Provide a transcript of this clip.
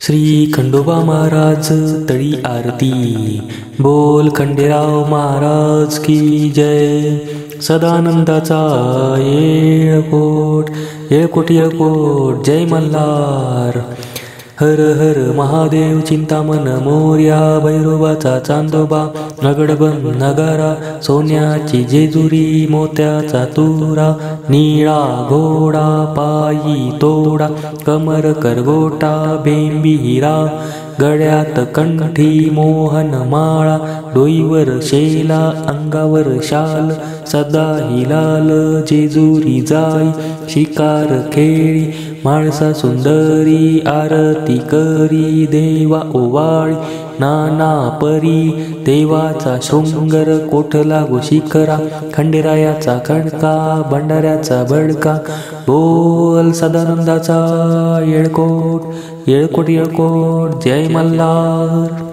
श्री खंडोबा महाराज तळी आरती। बोल खंडेराव महाराज की जय। सदानंदाचा येळकोट येळकोट येळकोट जय मल्हार। हर हर महादेव चिंतामण मोर्या। भैरोबाचा चांदोबा नगडबन नगारा। सोन्याची जेजुरी मोत्याचा तुरा। निळा घोडा पायी तोडा। कमर करगोटा बेंबी हिरा। गळ्यात कंठी मोहन माळा। डोईवर शेला अंगावर शाल। सदा हिलाल जेजुरी जाई। शिकार खेळी माळसा सुंदरी। आरती करी देवा ओवाळी। नाना परी देवाचा शृंगर। कोठ लागो शिखरा खंडेरायाचा खडका। भंडाऱ्याचा बडका बोल सदानंदाचा येळकोट येळकोट येळकोट जय मल्हार।